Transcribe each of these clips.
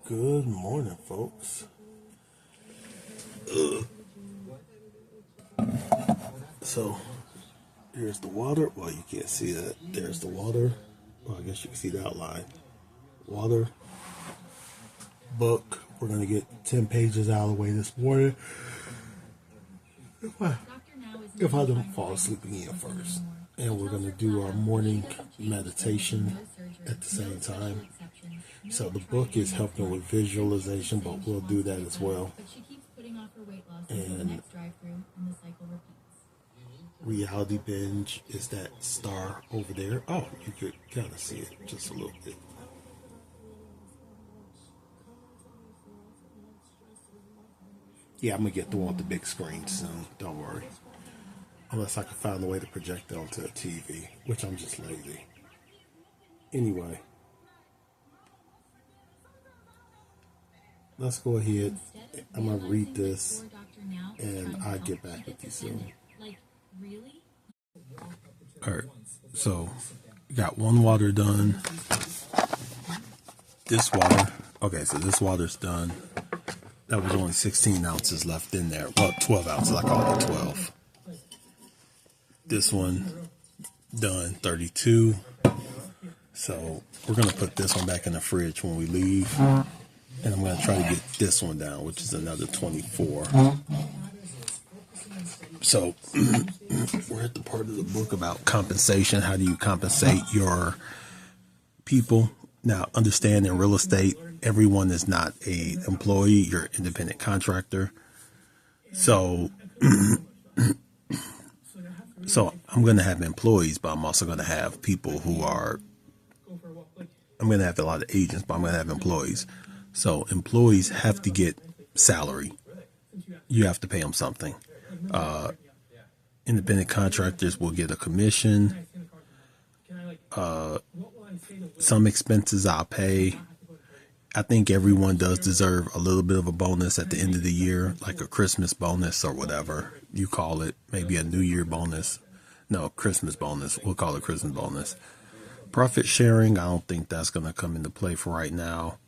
Good morning, folks. So, here's the water. Well, you can't see that. There's the water. Well, I guess you can see the outline. Water. Book. We're going to get 10 pages out of the way this morning. If I don't fall asleep again first. And we're going to do our morning meditation at the same time. So the book is helping with visualization, but we'll do that as well. And reality binge is that star over there. Oh, you could kind of see it just a little bit. Yeah, I'm going to get the one with the big screen soon. Don't worry. Unless I can find a way to project it onto a TV, which I'm just lazy. Anyway. Let's go ahead. I'm going to read this and I'll get back with you soon. Alright, so got one water done. This water, okay, so this water's done. That was only 16 ounces left in there. Well, 12 ounces, I call it 12. This one done, 32. So we're going to put this one back in the fridge when we leave. And I'm going to try to get this one down, which is another 24. So we're at the part of the book about compensation. How do you compensate your people? Now, understand in real estate, everyone is not an employee. You're an independent contractor. So I'm going to have employees, but I'm also going to have people who are, I'm going to have a lot of agents, but I'm going to have employees. So employees have to get salary. You have to pay them something. Independent contractors will get a commission. Some expenses I'll pay. I think everyone does deserve a little bit of a bonus at the end of the year, like a Christmas bonus or whatever you call it. Maybe a New Year bonus. No, Christmas bonus. We'll call it Christmas bonus. Profit sharing, I don't think that's going to come into play for right now.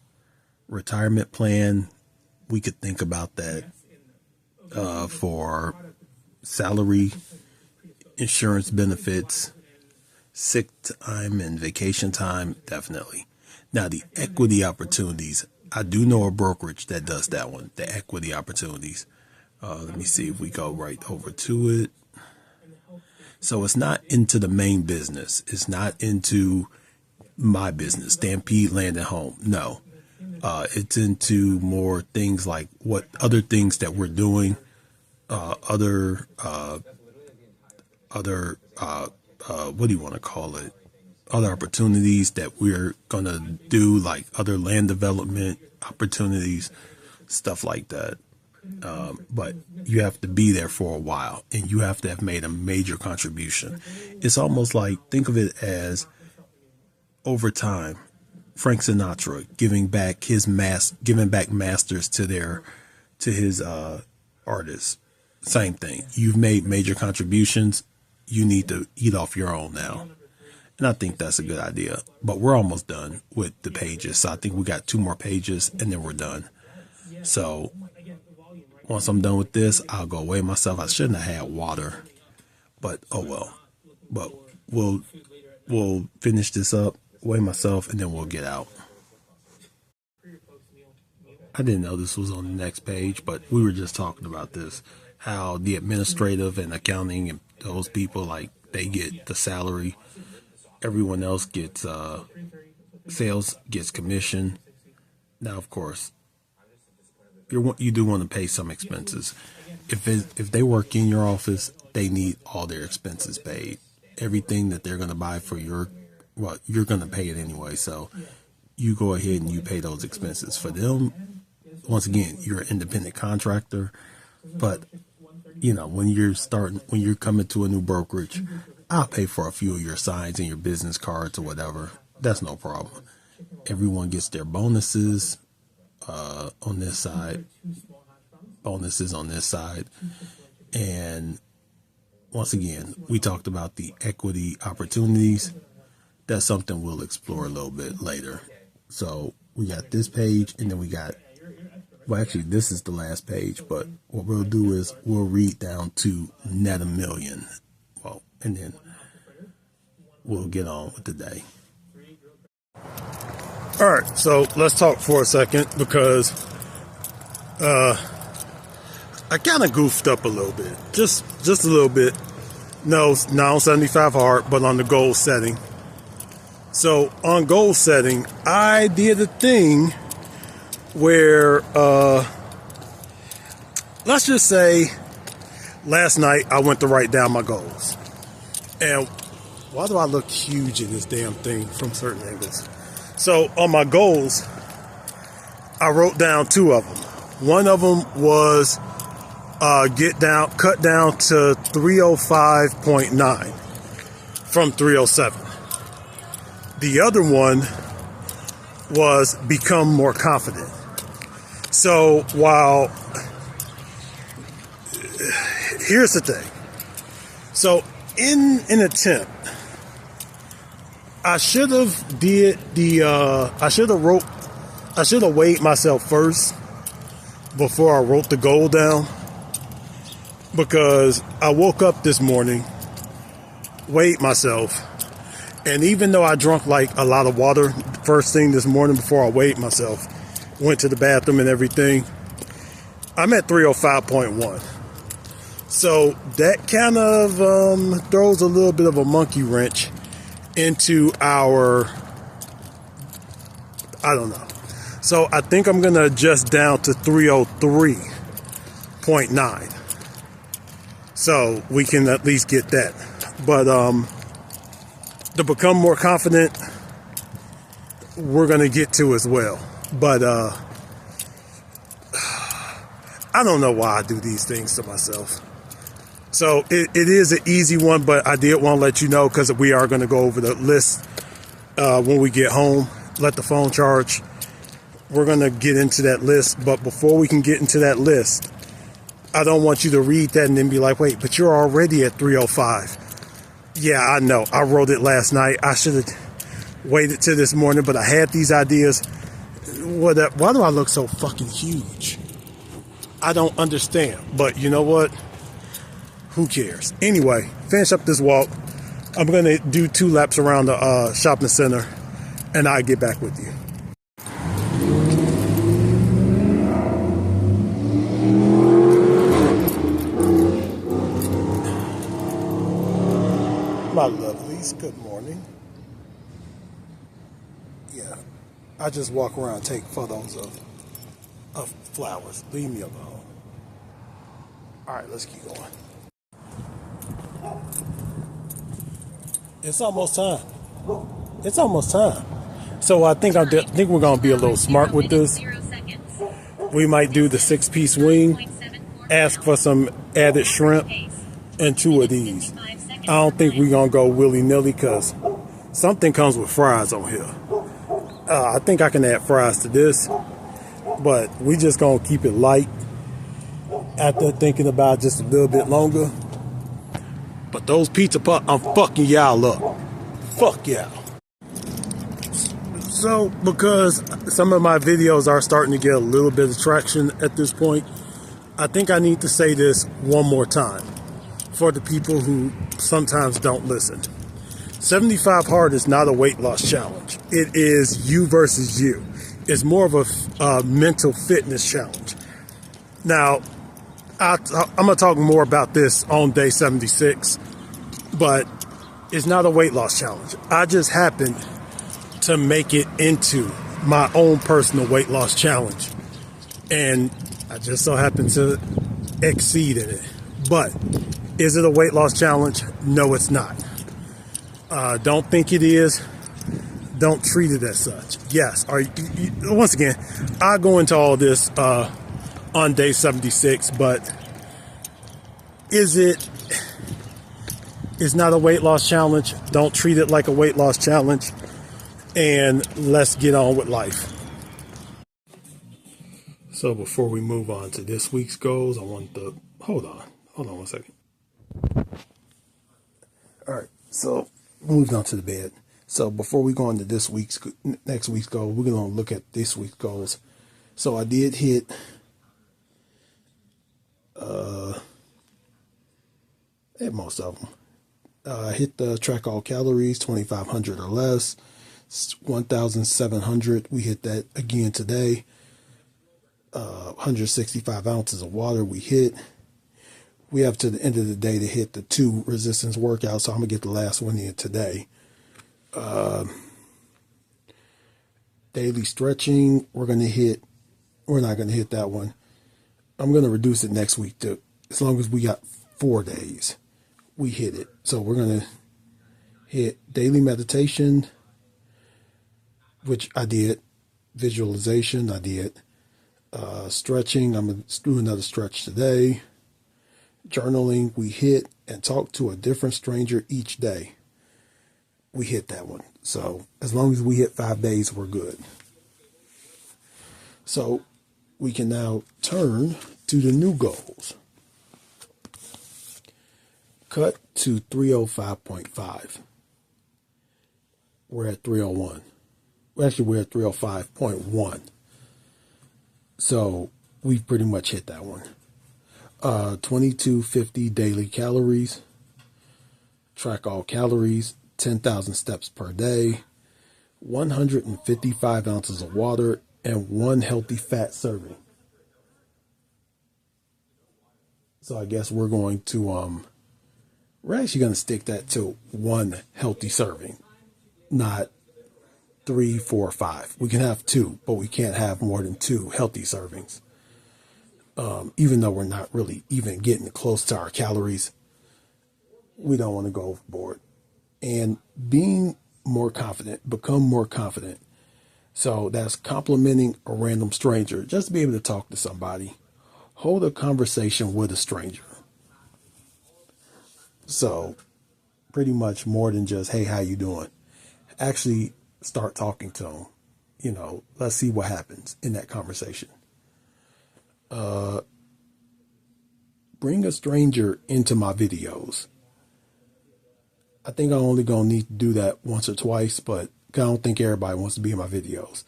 Retirement plan, we could think about that for salary, insurance benefits, sick time and vacation time, definitely. Now, the equity opportunities, I do know a brokerage that does that one, the equity opportunities. Let me see if we go right over to it. So it's not into the main business. It's not into my business, Stampede Land and Home. No. It's into more things like what other things that we're doing, what do you want to call it? Other opportunities that we're going to do, like other land development opportunities, stuff like that. But you have to be there for a while and you have to have made a major contribution. It's almost like, think of it as over time. Frank Sinatra giving back masters to his artists. Same thing. You've made major contributions. You need to eat off your own now. And I think that's a good idea. But we're almost done with the pages. So I think we got 2 more pages and then we're done. So once I'm done with this, I'll go weigh myself. I shouldn't have had water, but oh well. But we'll finish this up, weigh myself, and then we'll get out. I didn't know this was on the next page, but we were just talking about this, how the administrative and accounting and those people, like, they get the salary. Everyone else gets sales, gets commission. Now, of course, you do want to pay some expenses. If they work in your office, they need all their expenses paid. Everything that they're going to buy for you're going to pay it anyway. So you go ahead and you pay those expenses for them. Once again, you're an independent contractor, but when you're coming to a new brokerage, I'll pay for a few of your signs and your business cards or whatever. That's no problem. Everyone gets their bonuses on this side, and once again, we talked about the equity opportunities. That's something we'll explore a little bit later. So we got this page, and then we got, well, actually, this is the last page, but what we'll do is we'll read down to net 1 million. Well, and then we'll get on with the day. All right, so let's talk for a second because I kind of goofed up a little bit, just a little bit. No, not on 75 hard, but on the goal setting. So on goal setting, I did a thing where, let's just say last night I went to write down my goals. And why do I look huge in this damn thing from certain angles? So on my goals, I wrote down 2 of them. One of them was cut down to 305.9 from 307. The other one was become more confident. So here's the thing. So in an attempt, I should have weighed myself first before I wrote the goal down, because I woke up this morning, weighed myself, and even though I drank like a lot of water first thing this morning before I weighed myself, went to the bathroom and everything, I'm at 305.1. So that kind of throws a little bit of a monkey wrench into our, I don't know. So I think I'm going to adjust down to 303.9. So we can at least get that. But to become more confident, we're going to get to as well. But I don't know why I do these things to myself. So it is an easy one, but I did want to let you know because we are going to go over the list when we get home. Let the phone charge. We're going to get into that list. But before we can get into that list, I don't want you to read that and then be like, wait, but you're already at 305. Yeah, I know. I wrote it last night. I should have waited till this morning, but I had these ideas. Why do I look so fucking huge? I don't understand. But you know what? Who cares? Anyway, finish up this walk. I'm going to do 2 laps around the shopping center, and I'll get back with you. My lovelies, good morning. Yeah, I just walk around and take photos of flowers. Leave me alone. All right, let's keep going. It's almost time. It's almost time. So I think we're gonna be a little smart with this. We might do the 6-piece wing, ask for some added shrimp, and 2 of these. I don't think we're gonna go willy-nilly because something comes with fries on here. I think I can add fries to this, but we just gonna keep it light after thinking about it just a little bit longer. But those pizza puffs, I'm fucking y'all up. Fuck y'all. So, because some of my videos are starting to get a little bit of traction at this point, I think I need to say this one more time for the people who sometimes don't listen. 75 hard is not a weight loss challenge. It is you versus you. It's more of a mental fitness challenge. Now, I'm going to talk more about this on day 76, but it's not a weight loss challenge. I just happened to make it into my own personal weight loss challenge, and I just so happened to exceed in it. But is it a weight loss challenge? No, it's not. Don't think it is. Don't treat it as such. Yes. Once again, I'll go into all this on day 76, but it's not a weight loss challenge. Don't treat it like a weight loss challenge, and let's get on with life. So before we move on to this week's goals, I want to hold on 1 second. All right, so moved on to the bed. So before we go into next week's goal, we're going to look at this week's goals. So I did hit most of them. I hit the track all calories, 2,500 or less, 1,700. We hit that again today. 165 ounces of water we hit. We have to the end of the day to hit the 2 resistance workouts, so I'm going to get the last one in today. Daily stretching, we're not going to hit that one. I'm going to reduce it next week to, as long as we got 4 days, we hit it. So we're going to hit daily meditation, which I did. Visualization, I did. Stretching, I'm going to do another stretch today. Journaling, we hit, and talk to a different stranger each day. We hit that one. So as long as we hit 5 days, we're good. So we can now turn to the new goals. Cut to 305.5. We're at 301. Actually, we're at 305.1. So we've pretty much hit that one. 2250 daily calories. Track all calories. 10,000 steps per day. 155 ounces of water and 1 healthy fat serving. So I guess we're going to we're actually going to stick that to 1 healthy serving, not 3, 4, 5. We can have 2, but we can't have more than 2 healthy servings. Even though we're not really even getting close to our calories, we don't want to go overboard. And being more confident, become more confident. So that's complimenting a random stranger, just to be able to talk to somebody. Hold a conversation with a stranger. So pretty much more than just, hey, how you doing? Actually start talking to them. You know, let's see what happens in that conversation. Bring a stranger into my videos. I think I'm only going to need to do that once or twice, but I don't think everybody wants to be in my videos.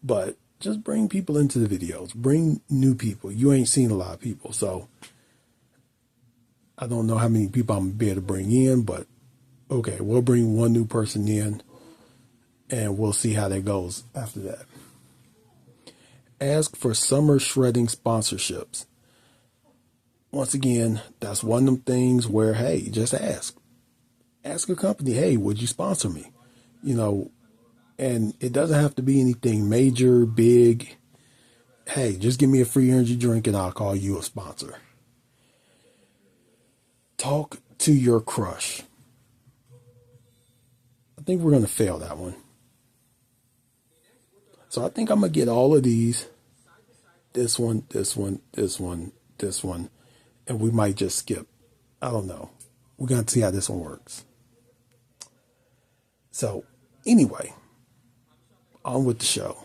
But just bring people into the videos. Bring new people. You ain't seen a lot of people, so I don't know how many people I'm going to be able to bring in, but okay, we'll bring 1 new person in, and we'll see how that goes after that. Ask for summer shredding sponsorships. Once again, that's one of them things where, hey, just ask. Ask a company, hey, would you sponsor me? You know, and it doesn't have to be anything major, big. Hey, just give me a free energy drink and I'll call you a sponsor. Talk to your crush. I think we're going to fail that one. So I think I'm going to get all of these. This one, this one, this one, this one. And we might just skip. I don't know. We're going to see how this one works. So anyway, on with the show.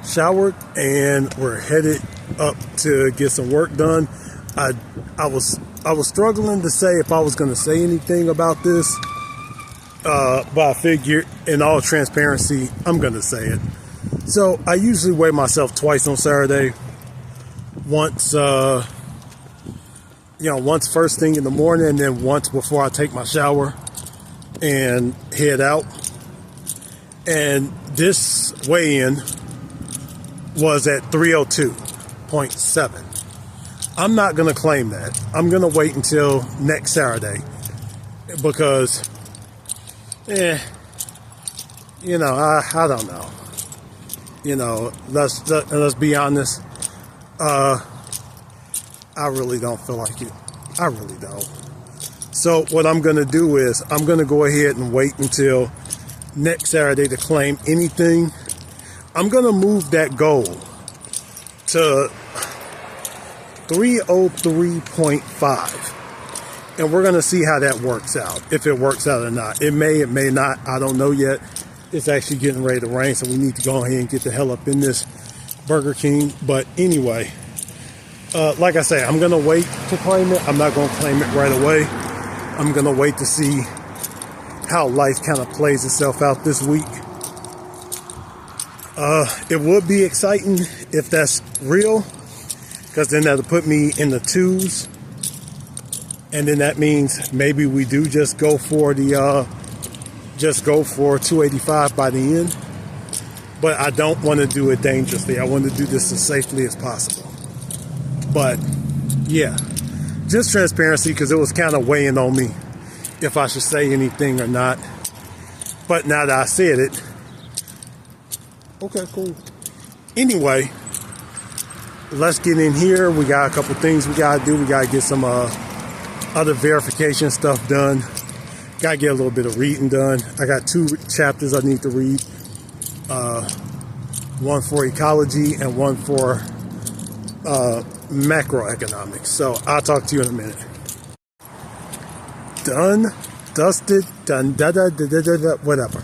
Showered and we're headed up to get some work done. I was struggling to say if I was going to say anything about this, but I figured in all transparency, I'm going to say it. So I usually weigh myself twice on Saturday. Once first thing in the morning, and then once before I take my shower and head out. And this weigh-in was at 302.7. I'm not going to claim that. I'm going to wait until next Saturday because, I don't know. Let's be honest. I really don't feel like it. I really don't. So what I'm going to do is I'm going to go ahead and wait until next Saturday to claim anything. I'm going to move that goal to 303.5. And we're going to see how that works out. If it works out or not. It may not. I don't know yet. It's actually getting ready to rain, so we need to go ahead and get the hell up in this Burger King. But anyway, like I say, I'm going to wait to claim it. I'm not going to claim it right away. I'm going to wait to see how life kind of plays itself out this week. It would be exciting if that's real, because then that'll put me in the twos, and then that means maybe we do just go for 285 by the end. But I don't want to do it dangerously. I want to do this as safely as possible. But yeah, just transparency, because it was kind of weighing on me if I should say anything or not. But now that I said it, okay, cool. Anyway, let's get in here. We got a couple things we got to do. We got to get some other verification stuff done. Got to get a little bit of reading done. I got 2 chapters I need to read. One for ecology and one for macroeconomics. So I'll talk to you in a minute. Done, dusted, done, whatever.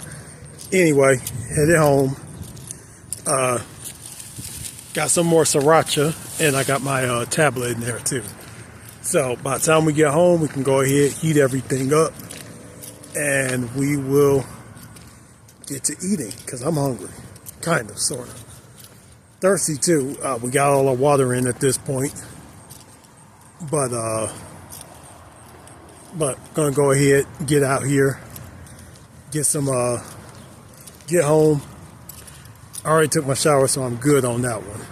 Anyway, headed home. Got some more sriracha, and I got my tablet in there too. So by the time we get home, we can go ahead, heat everything up, and we will get to eating, because I'm hungry. Kind of, sort of. Thirsty too. We got all our water in at this point. But gonna go ahead, get out here, get home. I already took my shower, so I'm good on that one.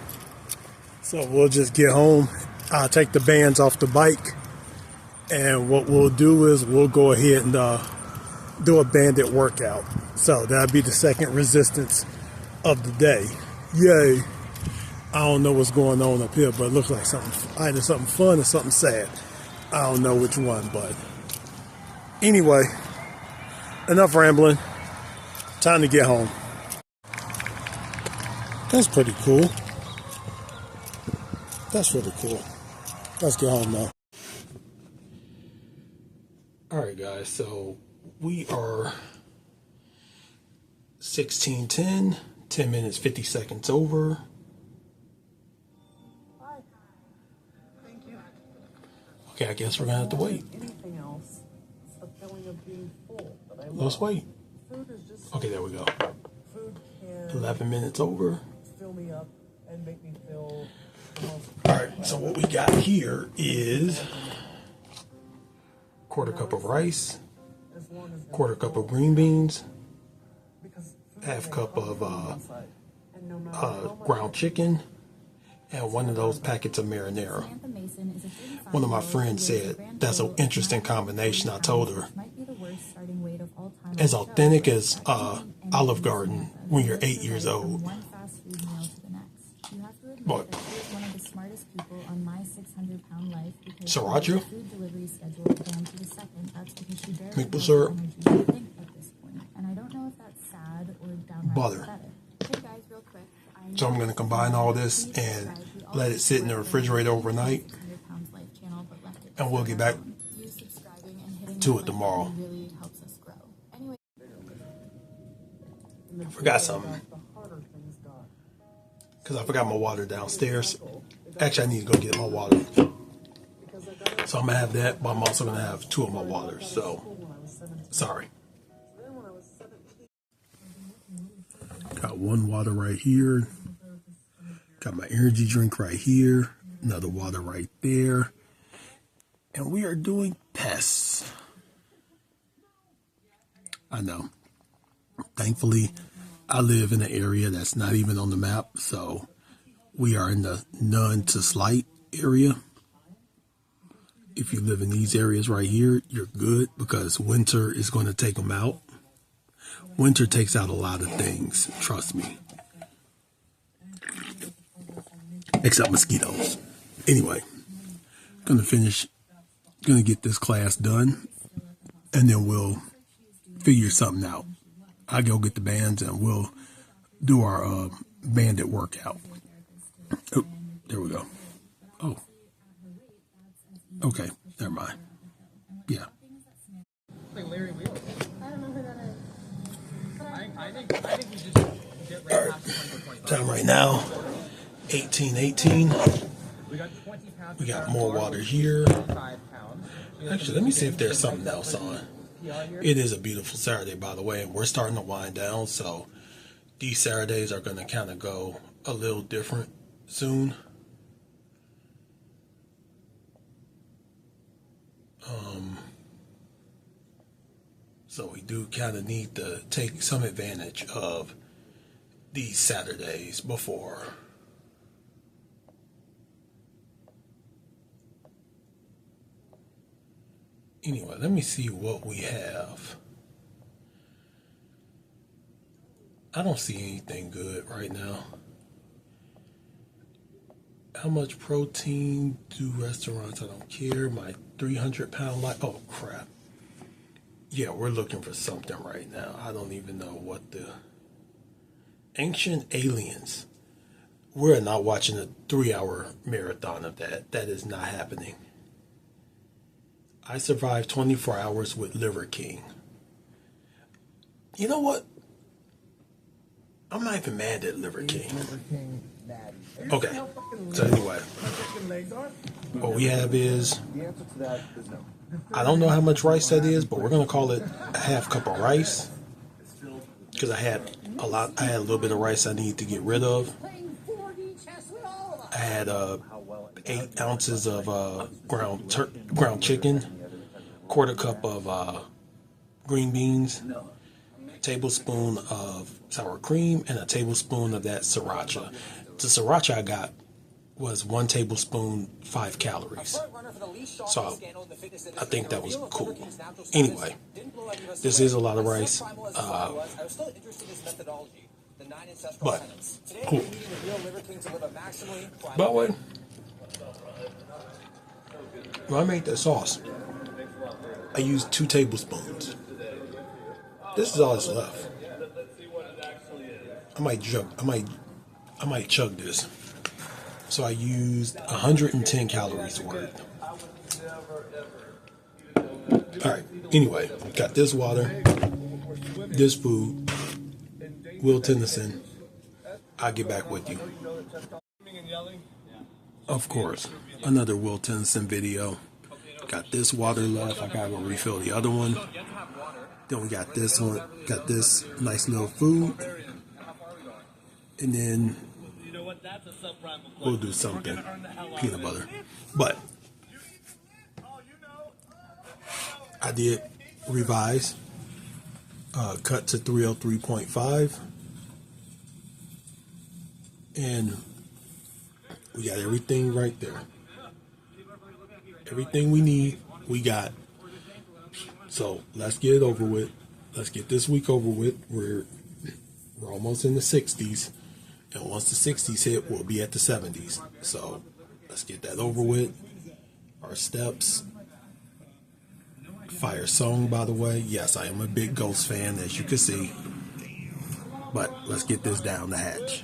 So we'll just get home. I'll take the bands off the bike, and what we'll do is we'll go ahead and do a bandit workout. So that'll be the second resistance of the day. Yay. I don't know what's going on up here, but it looks like either something fun or something sad. I don't know which one, but anyway, enough rambling. Time to get home. That's pretty cool. That's really cool. Let's get home now. Alright guys, so we are 16:10, 10 minutes 50 seconds over. Thank you. Okay, I guess we're gonna have to wait. Anything else? It's the feeling of being full that I love. Let's wait. Food is just Okay, there we go. food can 11 minutes over. fill me up and make me feel the most. Alright, so what we got here is quarter cup of rice, As long as quarter cup of green beans, because food half can cup come of from the inside. And no matter how much ground chicken, and one of those packets of marinara. One of my friends said that's an interesting combination. I told her, as authentic as Olive Garden when you're 8 years old. What? Sriracha? Maple syrup? Butter. So I'm going to combine all this and let it sit in the refrigerator overnight, and we'll get back to it tomorrow. I forgot something, because I forgot my water downstairs. Actually, I need to go get my water. So I'm going to have that, but I'm also going to have 2 of my waters. So, sorry. Got 1 water right here. Got my energy drink right here. Another water right there. And we are doing pests. I know. Thankfully, I live in an area that's not even on the map. So we are in the none to slight area. If you live in these areas right here, you're good, because winter is going to take them out. Winter takes out a lot of things, trust me. Except mosquitoes. Anyway, gonna get this class done, and then we'll figure something out. I'll go get the bands and we'll do our bandit workout. Oh, there we go. Oh. Okay, never mind. Yeah. Like Larry Wheeler. I don't know who that is. I think we just get right past 2025. Time right now, 18:18. We got 20 pounds. We got more water here. 5 pounds. Actually, let me see if there's something else on. It is a beautiful Saturday, by the way, and we're starting to wind down, so these Saturdays are going to kind of go a little different soon. So we do kind of need to take some advantage of these Saturdays before. Anyway, let me see what we have. I don't see anything good right now. How much protein do restaurants? I don't care. My 300-pound life. Oh, crap. Yeah, we're looking for something right now. I don't even know what the... Ancient Aliens. We're not watching a 3-hour marathon of that. That is not happening. I survived 24 hours with Liver King. You know what? I'm not even mad at Liver King. Okay. So anyway, what we have is, I don't know how much rice that is, but we're gonna call it a half cup of rice because I had a little bit of rice I need to get rid of. I had 8 ounces of ground chicken, quarter cup of green beans, a tablespoon of sour cream, and a tablespoon of that sriracha. The sriracha I got was 1 tablespoon, 5 calories. So I think that was cool. Anyway, this is a lot of rice. But cool. By the way, when I made that sauce, I used 2 tablespoons. This is all that's left. I might chug this. So I used 110 calories worth. Alright, anyway, got this water, this food, Will Tennyson. I'll get back with you. Of course, another Will Tennyson video. Got this water left. I gotta go refill the other one. Then we got this one. Got this nice little food. And then we'll do something. Peanut butter. But I did revise. Cut to 303.5. And we got everything right there. Everything we need, we got. So let's get it over with. Let's get this week over with. We're almost in the 60s. And once the 60s hit, we'll be at the 70s. So let's get that over with. Our steps. Fire song, by the way. Yes, I am a big Ghost fan, as you can see. But let's get this down the hatch.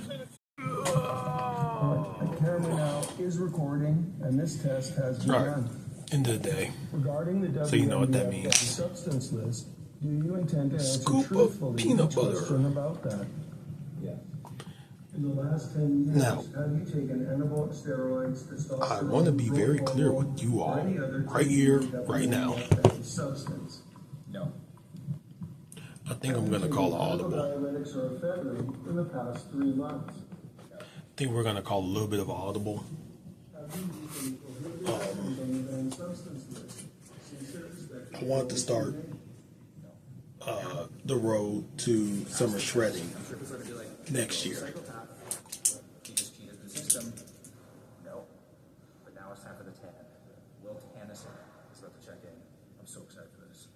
The camera now is recording, and this test has been done. End of the day. Regarding the So you know what that WWF means. substance list, do you intend to answer Scoop of truthfully peanut each butter. question about that? Yes. In the last 10 years, Now, have you taken anabolic steroids, testosterone, I want to be very clear with you all, right here, right now. Substance? No. I think I'm going to call an audible. Diuretics or ephedrine in the past 3 months? I think we're going to call a little bit of an audible. I want to start the road to summer shredding next year. He just cheated the system. No. But now it's time for the tan. Will Tennyson is about to check in. I'm so excited for this.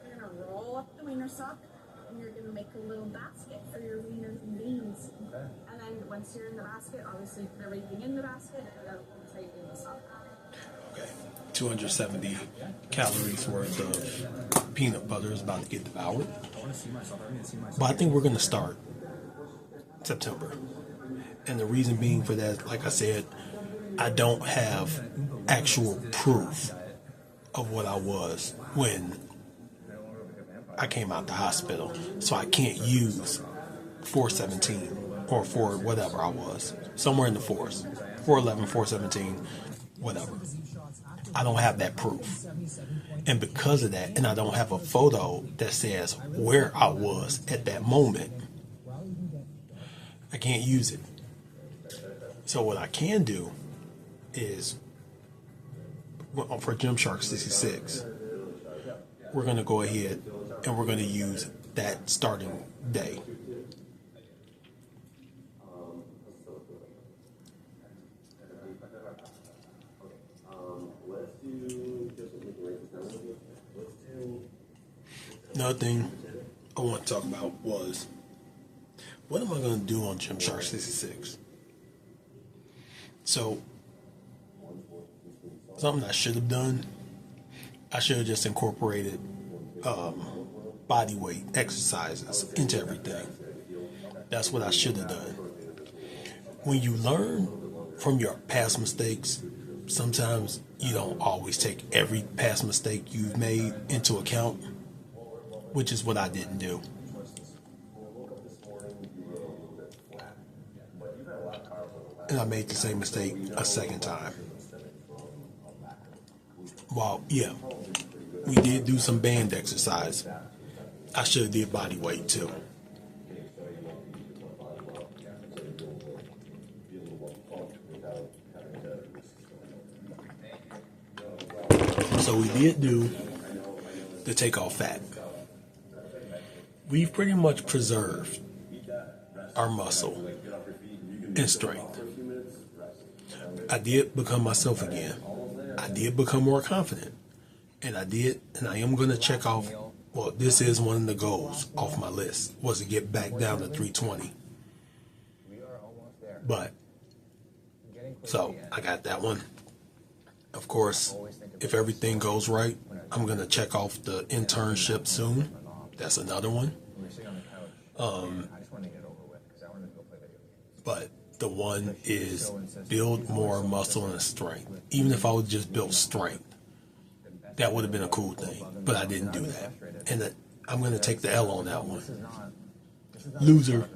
You're going to roll up the wiener sock, and you're going to make a little basket for your wieners and beans. Okay. And then once you're in the basket, obviously put everything in the basket and then take in the sock. Okay. 270 calories worth of peanut butter is about to get devoured. But I think we're going to start September. And the reason being for that, like I said, I don't have actual proof of what I was when I came out the hospital. So I can't use 417 or 4 whatever I was. Somewhere in the 4s. 411, 417, whatever. I don't have that proof. And because of that, and I don't have a photo that says where I was at that moment, I can't use it. So what I can do is, for Gymshark 66, we're going to go ahead and we're going to use that starting day. Another thing I want to talk about was, what am I going to do on Gymshark 66? So, something I should have done, I should have just incorporated body weight exercises into everything. That's what I should have done. When you learn from your past mistakes, sometimes you don't always take every past mistake you've made into account, which is what I didn't do. And I made the same mistake a second time. Well, yeah, we did do some band exercise. I should have did body weight too. So we did do the take off fat. We've pretty much preserved our muscle and strength. I did become myself again. I did become more confident. And I am going to check off, well, this is one of the goals off my list, was to get back down to 320. But, so, I got that one. Of course, if everything goes right, I'm going to check off the internship soon. That's another one. But the one is build more muscle and strength. Even if I would just build strength, that would have been a cool thing. But I didn't do that. And I'm going to take the L on that one. Loser.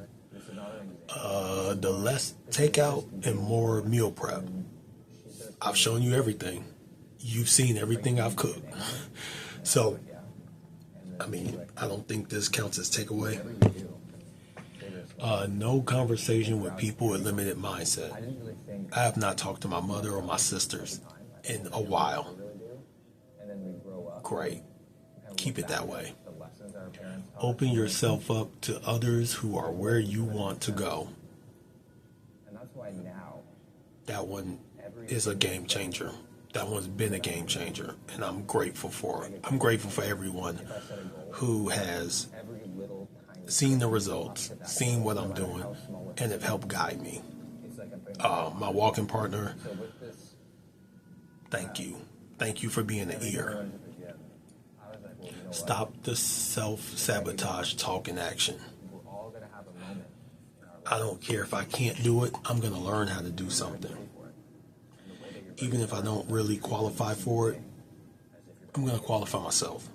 The less takeout and more meal prep. I've shown you everything. You've seen everything I've cooked. So, I mean, I don't think this counts as takeaway. No conversation with people with limited mindset. I have not talked to my mother or my sisters in a while. Great. Keep it that way. Open yourself up to others who are where you want to go. That one is a game changer. That one's been a game changer, and I'm grateful for it. I'm grateful for everyone who has seen the results, seen what I'm doing, and have helped guide me. My walking partner, thank you. Thank you for being an ear. Stop the self-sabotage talk and action. I don't care if I can't do it, I'm going to learn how to do something. Even if I don't really qualify for it, I'm going to qualify myself.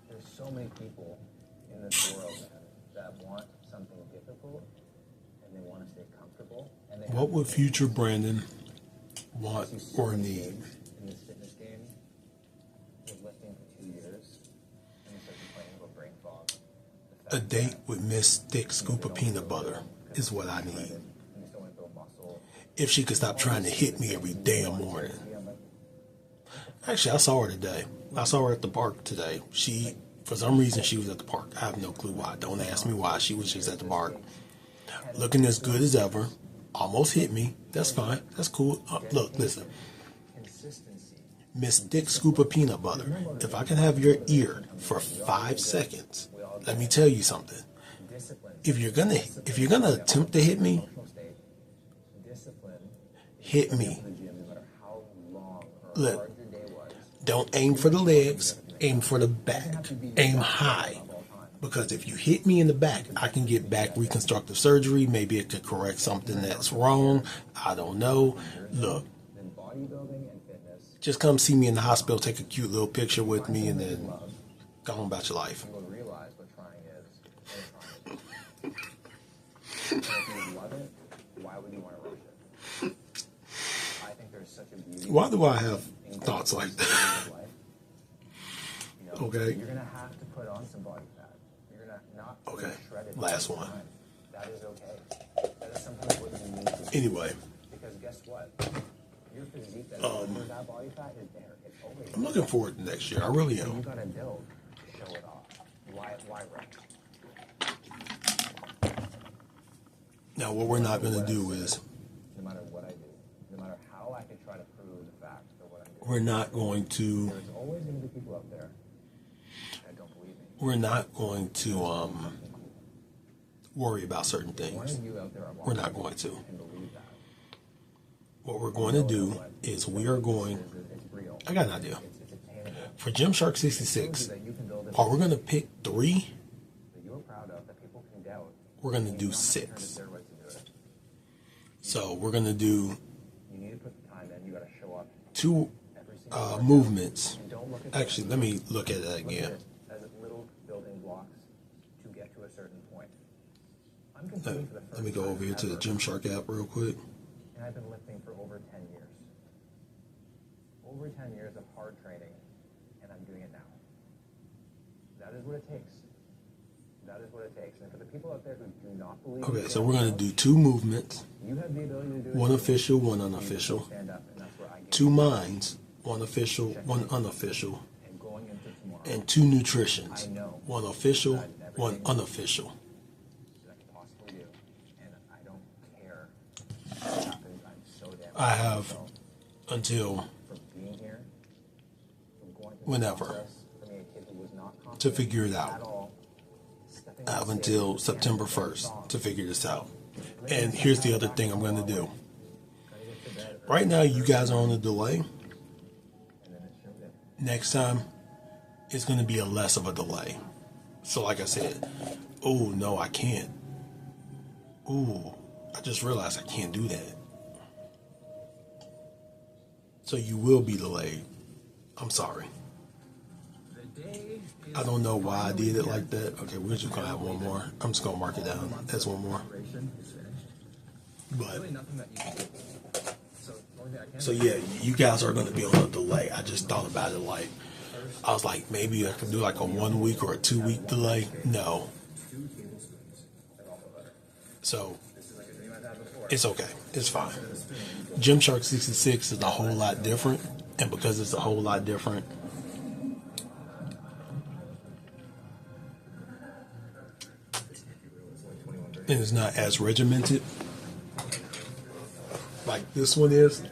There's so many people in this world that want something difficult and they want to stay comfortable. And what would future Brandon want or need? In this fitness game, you're lifting for 2 years and you start complaining about brain fog. A date with Miss Thick Scoop of Peanut Butter is what I need. If she could stop trying to hit me every damn morning. Actually, I saw her today. I saw her at the park today. For some reason, she was at the park. I have no clue why. Don't ask me why. She was just at the park. Looking as good as ever. Almost hit me. That's fine. That's cool. Look, listen. Miss Thick Scoop of Peanut Butter. If I can have your ear for 5 seconds, let me tell you something. If you're gonna attempt to hit me, hit me. Look, don't aim for the legs, aim for the back. Aim high. Because if you hit me in the back, I can get back reconstructive surgery. Maybe it could correct something that's wrong. I don't know. Look, just come see me in the hospital, take a cute little picture with me, and then go on about your life. Why do I have thoughts like that? Okay. You're gonna have to put on some body fat. You're gonna not Okay. shred it. Last one. That is okay. That is something what you need to do. Anyway, Because guess what? Your physique that that body fat is there. It's always I'm looking forward to next year. I really there. You am. gotta build to show it off. Why rest? Now, what we're not going to do is No matter what I do, no matter how I can try to prove the fact of what I'm doing, we're not going to there's always gonna be people out there that don't believe me. we're not going to worry about certain One things. of you out there are We're not going to. and believe that. What we're going to do is we are going. It's real. I got an idea. It's attainable. For Gymshark 66, That you can build a are we going to pick 3? that you're proud of, that people can doubt. We're going to and do you don't have to turn 6. to their way to do it. So we're going to do You need to put the time in. You got to show up 2 every single workout. movements. And don't look at Actually, let me look at that look at again. it as little building blocks to get to a certain point. I'm Let, competing for the first let me go time over here to the ever, Gymshark app real quick. and I've been lifting for over 10 years. Over 10 years of hard training, and I'm doing it now. That is what it takes. That is what it takes. And for the people out there who do not believe Okay, so we're going to do 2 movements, you have the ability to do it. 1 official, 1 unofficial, Stand up, and that's where I get 2 minds, 1 official, 1 unofficial, and going into tomorrow. and 2 nutritions, I know 1 official, 1 unofficial. that I can possibly do, and I don't care what happens. I'm so damn I proud of have myself until for being here, from going through the whenever process, for me, a kid who was not to confident figure it at out. all, stepping I on have stage until with September hands down 1st soft, to figure this out. And here's the other thing I'm going to do. gotta get to bed early, Right now, you guys are on a delay. and then it showed it. Next time, it's going to be a less of a delay. So, like I said, oh no, I can't. Ooh, I just realized I can't do that. So you will be delayed. I'm sorry. I don't know why I did it like that. Okay, we're just gonna have one more. I'm just gonna mark it down. That's one more. But Really nothing that you can do. So the only thing I can so yeah, you guys are gonna be on a delay. I just thought about it like I was like maybe I could do like a 1 week or a 2 week delay. No. So it's okay. It's fine. Gymshark 66 is a whole lot different, and because it's a whole lot different, and it's not as regimented like this one is,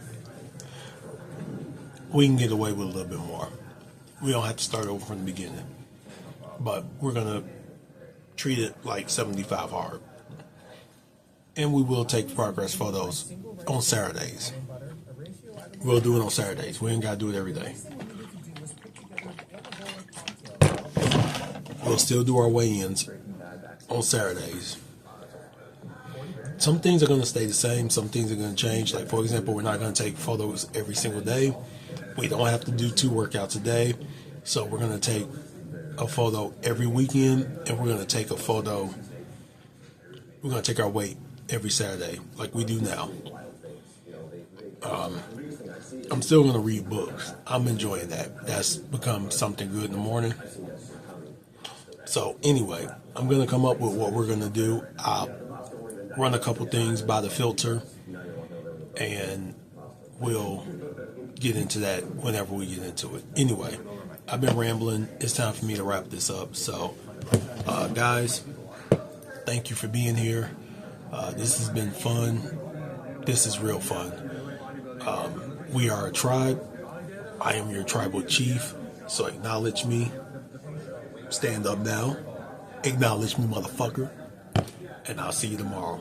we can get away with a little bit more. We don't have to start over from the beginning, but we're gonna treat it like 75 hard, and we will take progress photos on Saturdays. We'll do it on Saturdays. We ain't gotta do it every day. We'll still do our weigh-ins on Saturdays. Some things are going to stay the same. Some things are going to change. Like, for example, we're not going to take photos every single day. We don't have to do 2 workouts a day. So we're going to take a photo every weekend, and we're going to take a photo. We're going to take our weight every Saturday, like we do now. I'm still going to read books. I'm enjoying that. That's become something good in the morning. So anyway, I'm going to come up with what we're going to do. I'll run a couple things by the filter, and we'll get into that whenever we get into it. Anyway, I've been rambling. It's time for me to wrap this up. So, guys, thank you for being here. This has been fun. This is real fun. We are a tribe. I am your tribal chief, so acknowledge me. Stand up now. Acknowledge me, motherfucker. And I'll see you tomorrow.